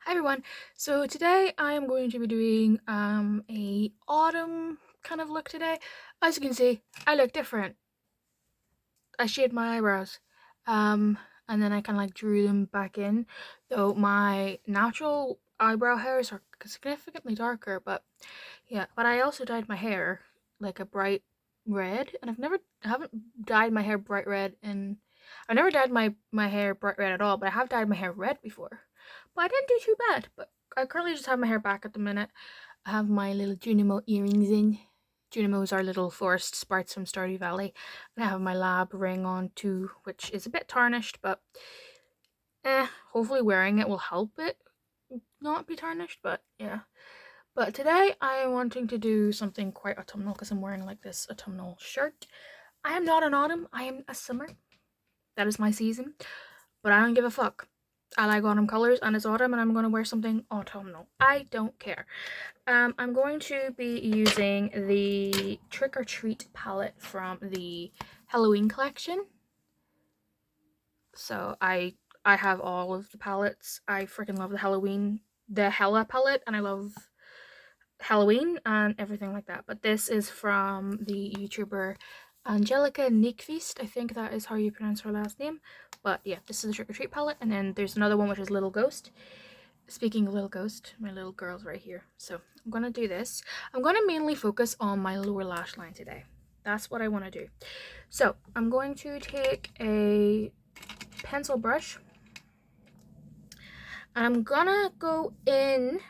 Hi everyone. So today I am going to be doing a autumn kind of look today. As you can see, I look different. I shaved my eyebrows. And then I kind of like drew them back in. Though my natural eyebrow hairs are significantly darker, but yeah, but I also dyed my hair like a bright red, and I haven't dyed my hair bright red and I've never dyed my hair bright red at all, but I have dyed my hair red before. But I didn't do too bad. But I currently just have my hair back at the minute. I have my little Junimo earrings in. Junimos are little forest sprites from Stardew Valley. And I have my lab ring on too, which is a bit tarnished, but hopefully wearing it will help it not be tarnished, but yeah. But today I am wanting to do something quite autumnal because I'm wearing like this autumnal shirt. I am not an autumn, I am a summer. That is my season. But I don't give a fuck. I like autumn colors and it's autumn and I'm going to wear something autumnal. I don't care. I'm going to be using the Trick or Treat palette from the Halloween collection. So I have all of the palettes. I freaking love the Hella palette, and I love Halloween and everything like that. But this is from the YouTuber Angelica. I think that is how you pronounce her last name. But yeah, this is the Trick or Treat palette, and then there's another one which is Little Ghost. Speaking of Little Ghost, my little girl's right here. So I'm gonna do this. I'm gonna mainly focus on my lower lash line today. That's what I want to do. So I'm going to take a pencil brush and I'm gonna go in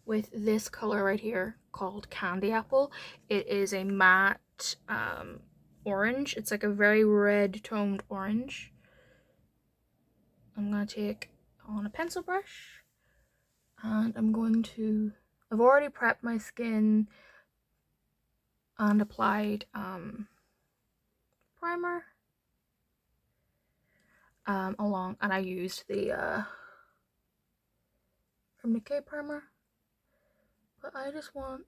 with this color right here called Candy Apple. It is a matte orange. It's like a very red toned orange. I'm gonna take on a pencil brush and I've already prepped my skin and applied primer and I used the from the K primer, but I just want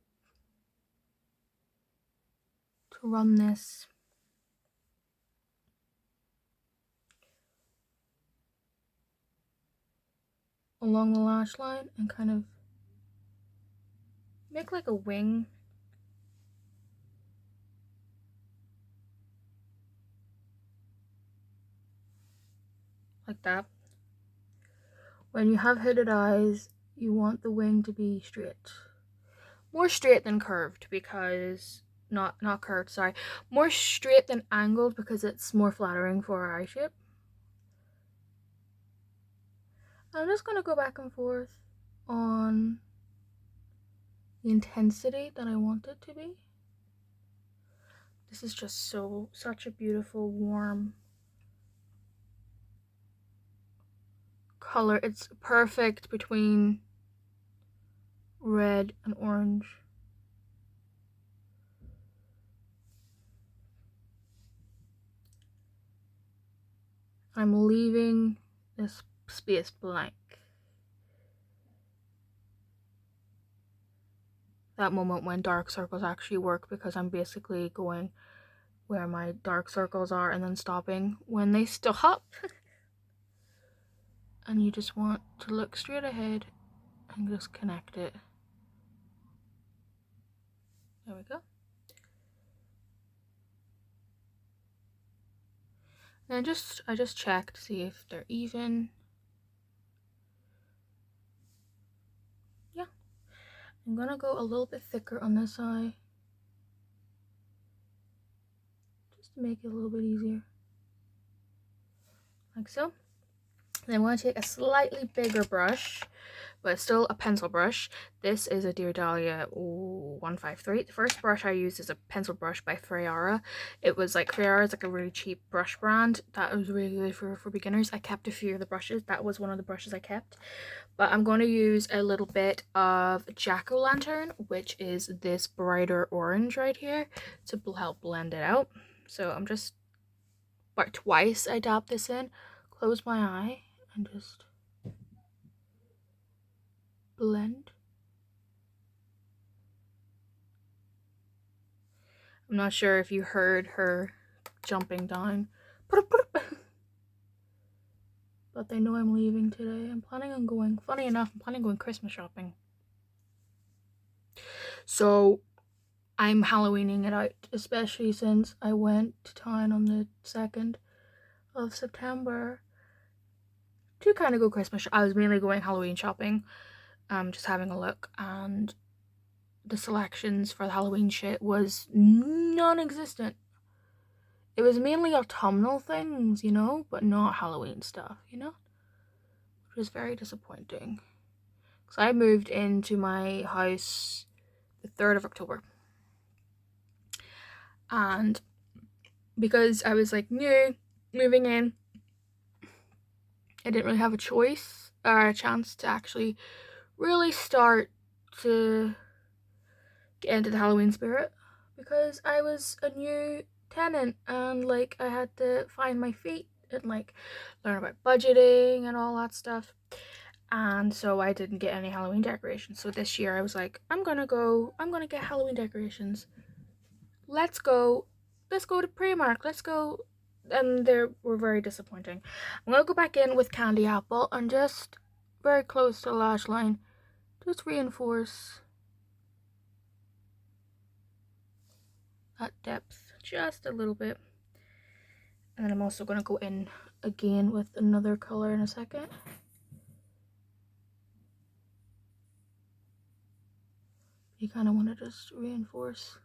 to run this along the lash line and kind of make like a wing. Like that. When you have hooded eyes, you want the wing to be straight. More straight than curved because not curved, sorry. More straight than angled because it's more flattering for our eye shape. I'm just gonna go back and forth on the intensity that I want it to be. This is just such a beautiful, warm color. It's perfect between red and orange. I'm leaving this space blank. That moment when dark circles actually work, because I'm basically going where my dark circles are and then stopping when they stop. And you just want to look straight ahead and just connect it. There we go. And I just check to see if they're even. Yeah. I'm gonna go a little bit thicker on this eye, just to make it a little bit easier. Like so. Then I'm going to take a slightly bigger brush, but still a pencil brush. This is a Dear Dahlia 153. The first brush I used is a pencil brush by Freara. It was like, Freara is like a really cheap brush brand that was really good for beginners. I kept a few of the brushes. That was one of the brushes I kept. But I'm going to use a little bit of Jack-o'-lantern, which is this brighter orange right here, to help blend it out. So I'm just, but twice I dab this in, close my eye, and just blend. I'm not sure if you heard her jumping down, but but they know I'm leaving today. I'm planning on going, funny enough, I'm planning on going Christmas shopping. So I'm Halloweening it out, especially since I went to town on the 2nd of September to kind of go Christmas. I was mainly going Halloween shopping, just having a look, and the selections for the Halloween shit was non-existent. It was mainly autumnal things, you know, but not Halloween stuff, you know, which was very disappointing. Because I moved into my house the 3rd of October, and because I was like new, moving in, I didn't really have a choice or a chance to actually really start to get into the Halloween spirit, because I was a new tenant and like I had to find my feet and like learn about budgeting and all that stuff. And so I didn't get any Halloween decorations. So this year I was like, I'm gonna get Halloween decorations. Let's go to Primark, let's go. And they were very disappointing. I'm gonna go back in with Candy Apple and just very close to the lash line, just reinforce that depth just a little bit. And then I'm also gonna go in again with another color in a second. You kind of want to just reinforce.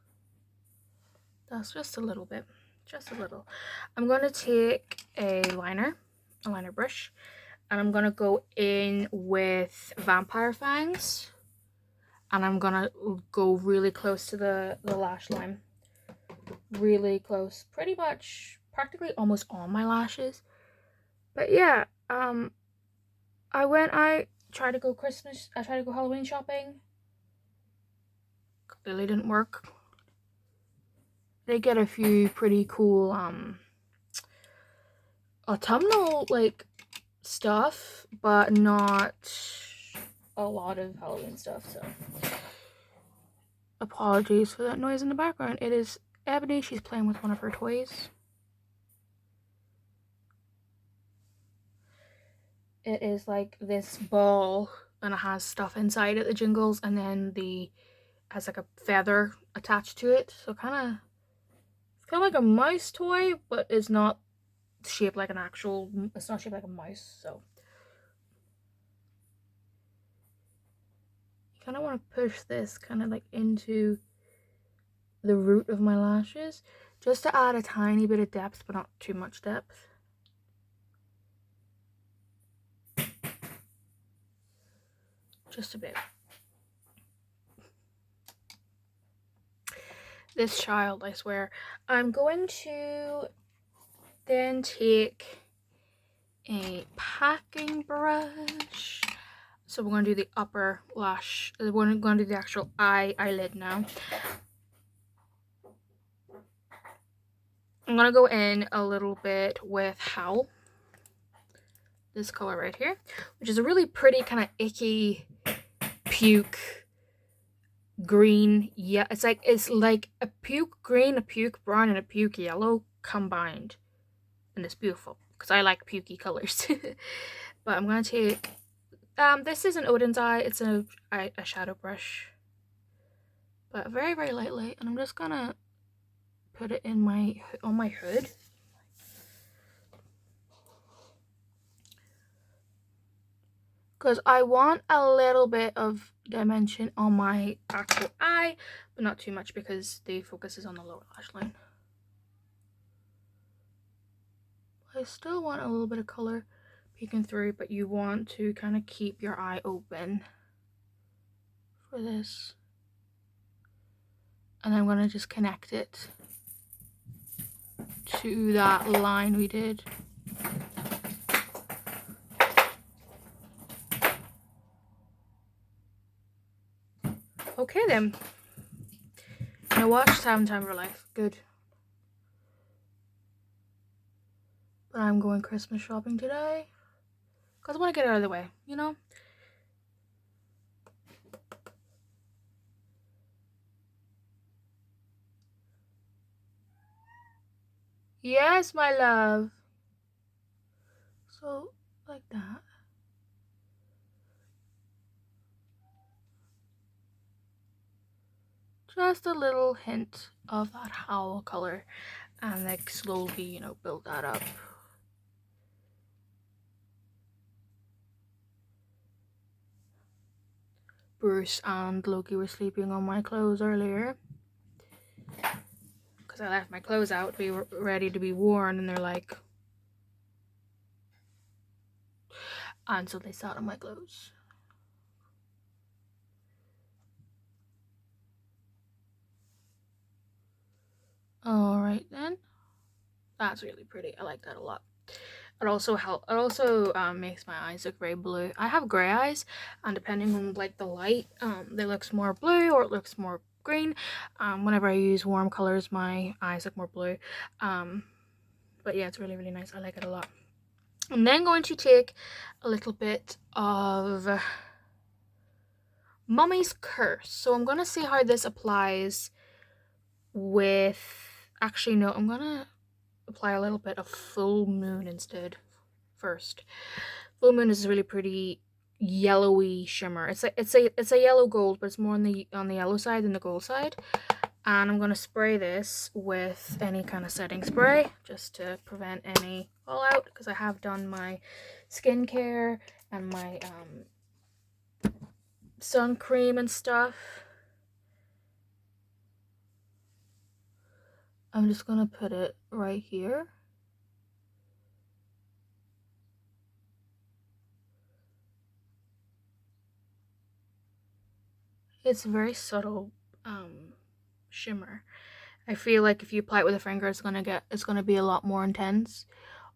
That's just a little bit, just a little. I'm gonna take a liner brush, and I'm gonna go in with Vampire Fangs, and I'm gonna go really close to the lash line, really close, pretty much practically almost on my lashes. But yeah, I tried to go Halloween shopping. Clearly didn't work. They get a few pretty cool autumnal like stuff, but not a lot of Halloween stuff, so apologies for that noise in the background. It is Ebony. She's playing with one of her toys. It is like this ball and it has stuff inside it that jingles, and then has like a feather attached to it, so it's kind of like a mouse toy, but it's not shaped like it's not shaped like a mouse. So you kind of want to push this kind of like into the root of my lashes, just to add a tiny bit of depth, but not too much depth. Just a bit. This child, I swear. I'm going to then take a packing brush. So we're going to do the upper lash. We're going to do the actual eyelid now. I'm going to go in a little bit with Howl. This color right here, which is a really pretty kind of icky puke green. Yeah, it's like a puke green, a puke brown, and a puke yellow combined, and it's beautiful because I like pukey colors. But I'm gonna take this is an Odens eye. It's a shadow brush, but very, very lightly, and I'm just gonna put it in on my hood. Because I want a little bit of dimension on my actual eye, but not too much because the focus is on the lower lash line. I still want a little bit of color peeking through, but you want to kind of keep your eye open for this. And I'm going to just connect it to that line we did. Okay then. Now watch Time of Your Life. Good. But I'm going Christmas shopping today because I want to get it out of the way, you know? Yes, my love. So like that. Just a little hint of that howl color, and like slowly, you know, build that up. Bruce and Loki were sleeping on my clothes earlier because I left my clothes out to be ready to be worn, and they're like, and so they sat on my clothes. Alright then. That's really pretty. I like that a lot. It also makes my eyes look very blue. I have gray eyes, and depending on like the light, they looks more blue or it looks more green. Whenever I use warm colors, my eyes look more blue. But yeah, it's really, really nice. I like it a lot. I'm then going to take a little bit of Mummy's Curse. So I'm gonna see how this applies with, actually no, I'm gonna apply a little bit of Full Moon instead first. Full Moon is a really pretty yellowy shimmer. It's a yellow gold, but it's more on the yellow side than the gold side. And I'm gonna spray this with any kind of setting spray just to prevent any fallout, because I have done my skincare and my sun cream and stuff. I'm just gonna put it right here. It's a very subtle shimmer. I feel like if you apply it with a finger, it's gonna be a lot more intense.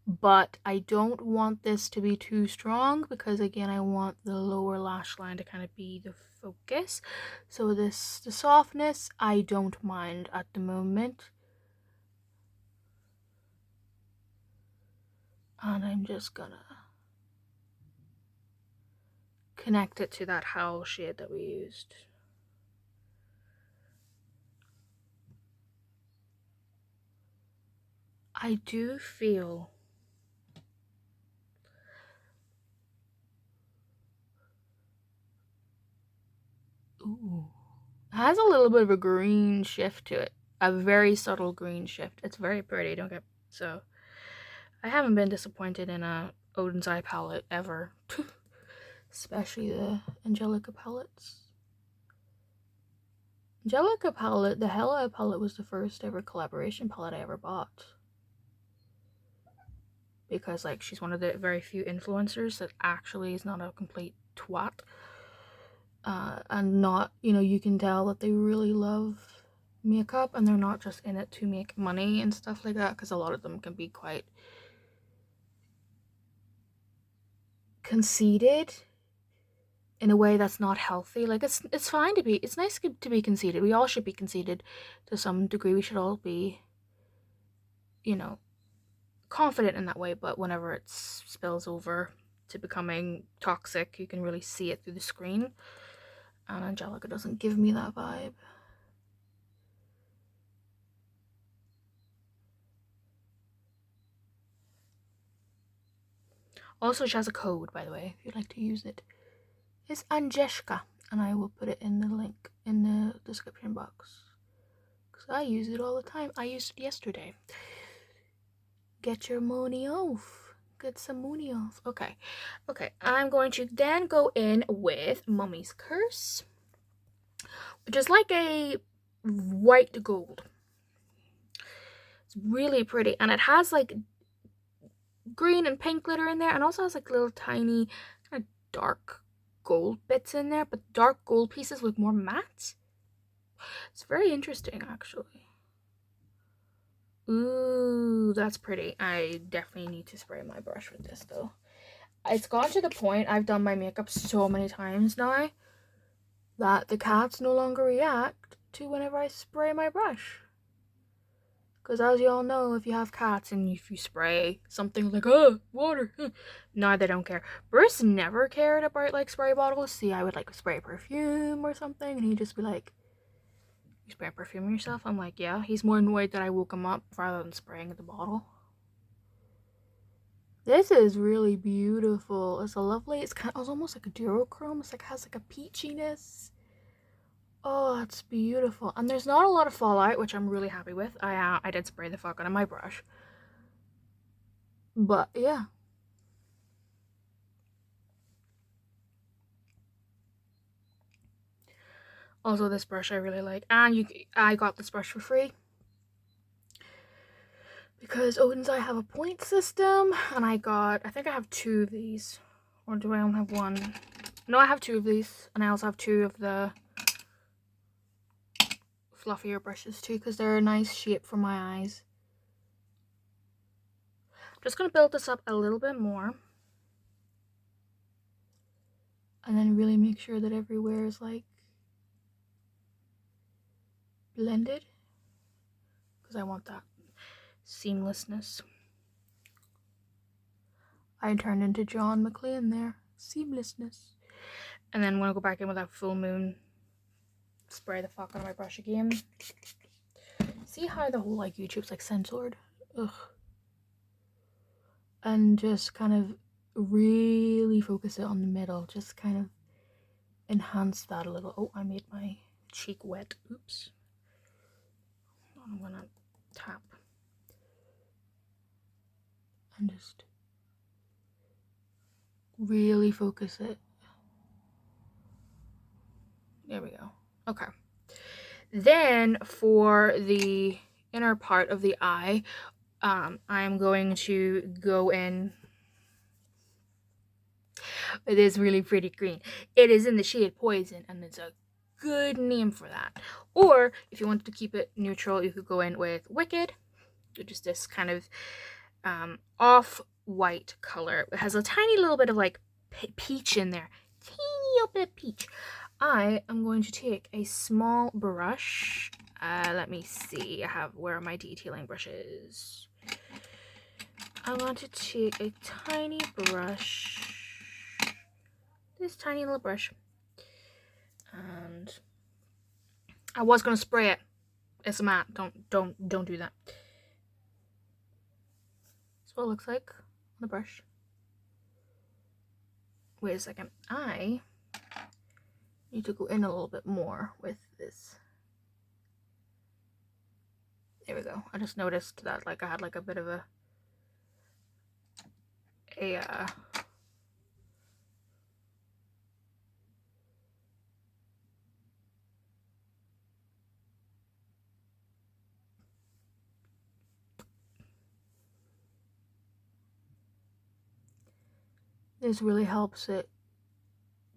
But I don't want this to be too strong, because again, I want the lower lash line to kind of be the focus. So the softness, I don't mind at the moment. And I'm just gonna connect it to that Howl shade that we used. I do feel ooh, it has a little bit of a green shift to it, a very subtle green shift. It's very pretty. Don't get so. I haven't been disappointed in a Odens eye palette ever, especially the Angelica palettes. Angelica palette, the Hela palette, was the first ever collaboration palette I ever bought. Because like she's one of the very few influencers that actually is not a complete twat. And not, you know, you can tell that they really love makeup and they're not just in it to make money and stuff like that, because a lot of them can be quite conceited in a way that's not healthy. Like it's fine to be, it's nice to be conceited. We all should be conceited to some degree. We should all be, you know, confident in that way, but whenever it spills over to becoming toxic, you can really see it through the screen. And Angelica doesn't give me that vibe. Also, she has a code, by the way, if you'd like to use it. It's ANGESCHKA, and I will put it in the link in the description box, because I use it all the time. I used it yesterday. Get your money off. Get some money off. Okay, I'm going to then go in with Mummy's Curse, which is like a white gold. It's really pretty, and it has like green and pink glitter in there, and also has like little tiny kind of dark gold bits in there, but dark gold pieces look more matte. It's very interesting, actually. Ooh, that's pretty. I definitely need to spray my brush with this though. It's gotten to the point, I've done my makeup so many times now that the cats no longer react to whenever I spray my brush. Because as you all know, if you have cats and if you spray something like, oh, water, no, they don't care. Bruce never cared about like spray bottles. See, I would like spray perfume or something, and he'd just be like, you spray perfume yourself? I'm like, yeah. He's more annoyed that I woke him up rather than spraying the bottle. This is really beautiful. It's a lovely, it's almost like a duochrome. It's like, has like a peachiness. Oh, it's beautiful. And there's not a lot of fallout, which I'm really happy with. I did spray the fuck out of my brush. But yeah. Also, this brush I really like. And I got this brush for free. Because Odens, I have a point system. And I think I have 2 of these. Or do I only have 1? No, I have 2 of these. And I also have 2 of the fluffier brushes too, because they're a nice shape for my eyes. I'm just going to build this up a little bit more. And then really make sure that everywhere is like blended. Because I want that seamlessness. I turned into John McClane there. Seamlessness. And then when I go back in with that full moon, spray the fuck out of my brush again. See how the whole like YouTube's like censored? Ugh. And just kind of really focus it on the middle. Just kind of enhance that a little. Oh, I made my cheek wet. Oops. I'm gonna tap. And just really focus it. There we go. Okay. Then for the inner part of the eye, I'm going to go in. It is really pretty green. It is in the shade Poison, and it's a good name for that. Or if you wanted to keep it neutral, you could go in with Wicked, which is this kind of off-white color. It has a tiny little bit of like peach in there. Teeny little bit of peach. I am going to take a small brush. Let me see. Where are my detailing brushes? I want to take a tiny brush. This tiny little brush. And I was gonna spray it. It's a matte. Don't do that. That's what it looks like on the brush. Wait a second. I need to go in a little bit more with this. There we go. I just noticed that like I had like a bit of a this really helps it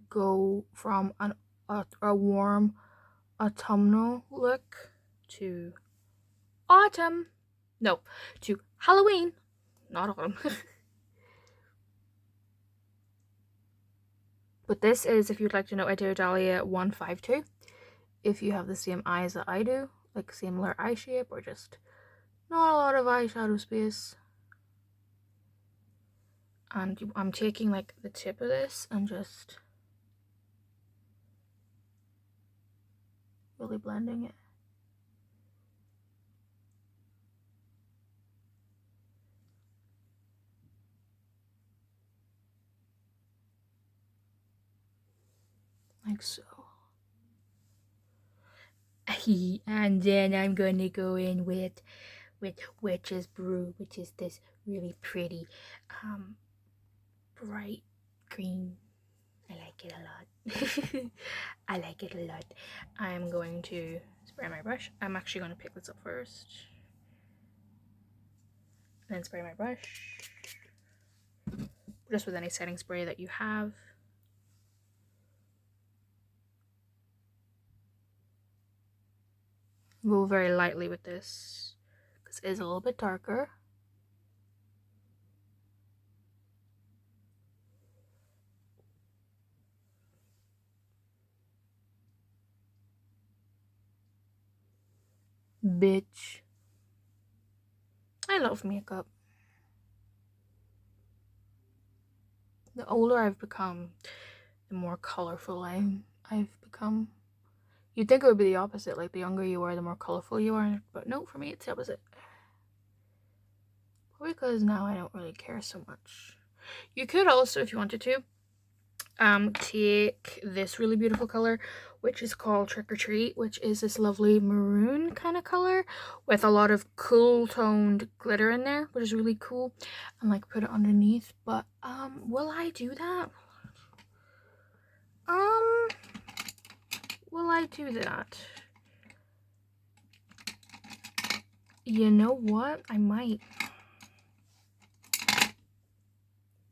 go from a warm autumnal look to autumn. No, to Halloween, not autumn. But this is, if you'd like to know, a Dear Dahlia 152. If you have the same eyes that I do, like similar eye shape or just not a lot of eyeshadow space. And I'm taking like the tip of this and just really blending it. Like so. And then I'm going to go in with Witch's Brew, which is this really pretty bright green. I like it a lot. I like it a lot. I'm going to spray my brush. I'm actually going to pick this up first. And then spray my brush. Just with any setting spray that you have. Go very lightly with this, because it is a little bit darker. Bitch. I love makeup. The older I've become, the more colorful I've become. You'd think it would be the opposite, like the younger you are, the more colorful you are, but no, for me it's the opposite. because now I don't really care so much. You could also, if you wanted to, take this really beautiful color, which is called Trick or Treat, which is this lovely maroon kind of color with a lot of cool toned glitter in there, which is really cool, and like put it underneath. But will I do that? Will I do that? You know what? I might.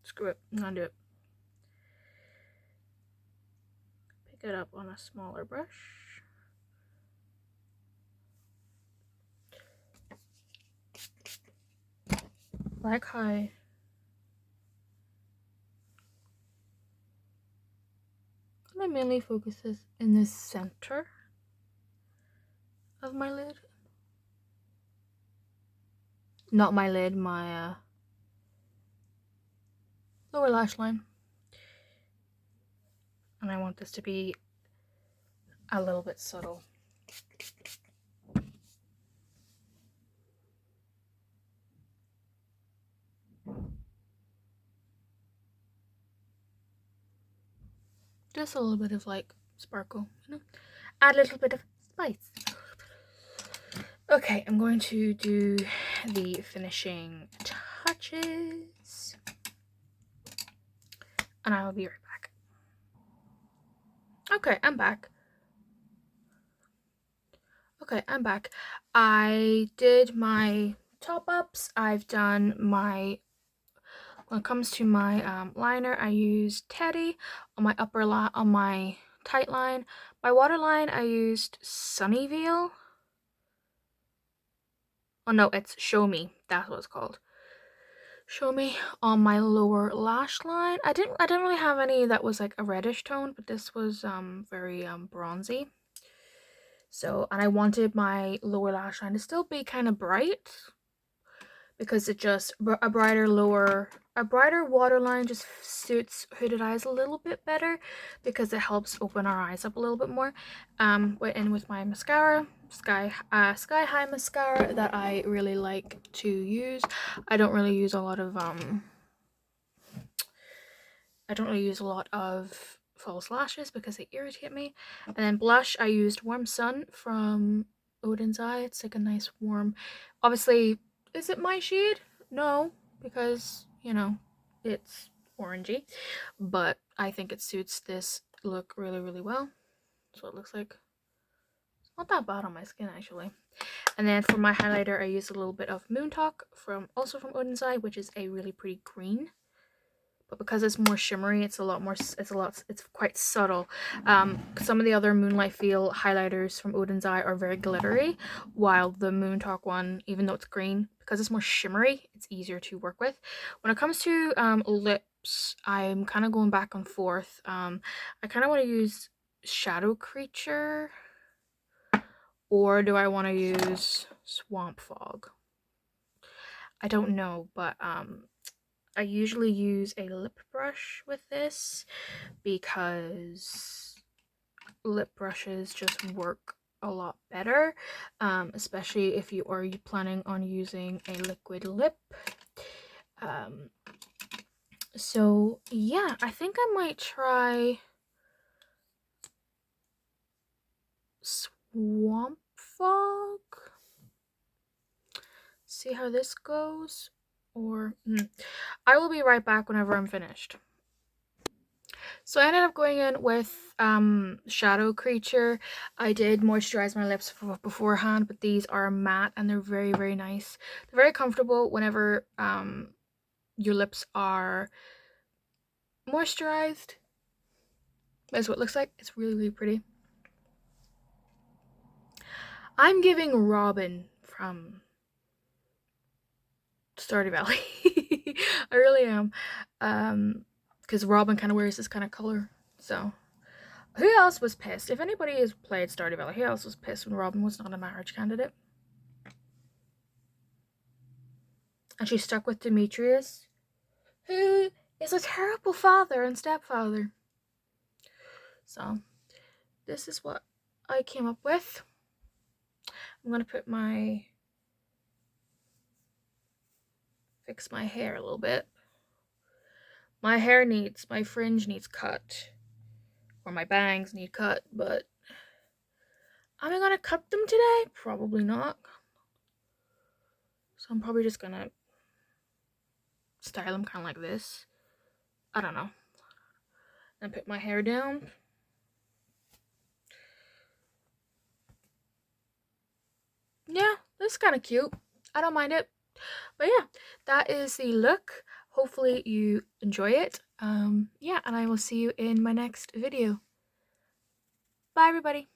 Screw it. I'm gonna do it. Pick it up on a smaller brush. Like high. I mainly focus this in the center of my lid. Not my lid, my lower lash line. And I want this to be a little bit subtle. Just a little bit of like sparkle, you know? Add a little bit of spice. Okay, I'm going to do the finishing touches. And I will be right back. Okay, I'm back. I did my top ups. I've done my, when it comes to my liner, I used Teddy on my upper line, on my tight line. My waterline, I used Sunnyvale. Oh no, it's Show Me. That's what it's called. Show Me on my lower lash line. I didn't really have any that was like a reddish tone, but this was very bronzy. So, and I wanted my lower lash line to still be kind of bright, because it just, a brighter waterline just suits hooded eyes a little bit better, because it helps open our eyes up a little bit more. And with my mascara, SkyHigh mascara that I really like to use. I don't really use a lot of false lashes because they irritate me. And then blush, I used Warm Sun from Odens Eye. It's like a nice warm, obviously, is it my shade? No, because, you know, it's orangey, but I think it suits this look really, really well. So it looks like it's not that bad on my skin, actually. And then for my highlighter, I used a little bit of Mooncat also from Odens Eye, which is a really pretty green. But because it's more shimmery, it's quite subtle. Some of the other Moonlight Feel highlighters from Odens Eye are very glittery, while the Moontalk one, even though it's green, because it's more shimmery, it's easier to work with. When it comes to lips, I'm kind of going back and forth. I kind of want to use Shadow Creature, or do I want to use Swamp Fog? I don't know, but I usually use a lip brush with this because lip brushes just work a lot better, especially if you are planning on using a liquid lip. So yeah, I think I might try Swamp Fog. See how this goes. Or I will be right back whenever I'm finished. So I ended up going in with Shadow Creature. I did moisturize my lips beforehand, but these are matte and they're very, very nice. They're very comfortable whenever your lips are moisturized. That's what it looks like. It's really, really pretty. I'm giving Robin from Stardew Valley. I really am. Because Robin kind of wears this kind of color. So, who else was pissed? If anybody has played Stardew Valley, who else was pissed when Robin was not a marriage candidate? And she stuck with Demetrius, who is a terrible father and stepfather. So, this is what I came up with. I'm going to put my fix my hair a little bit. My fringe needs cut. Or my bangs need cut, but am I gonna cut them today? Probably not. So I'm probably just gonna style them kind of like this. I don't know. And put my hair down. Yeah, that's kind of cute. I don't mind it. But yeah, that is the look. Hopefully you enjoy it. Yeah, and I will see you in my next video. Bye, everybody.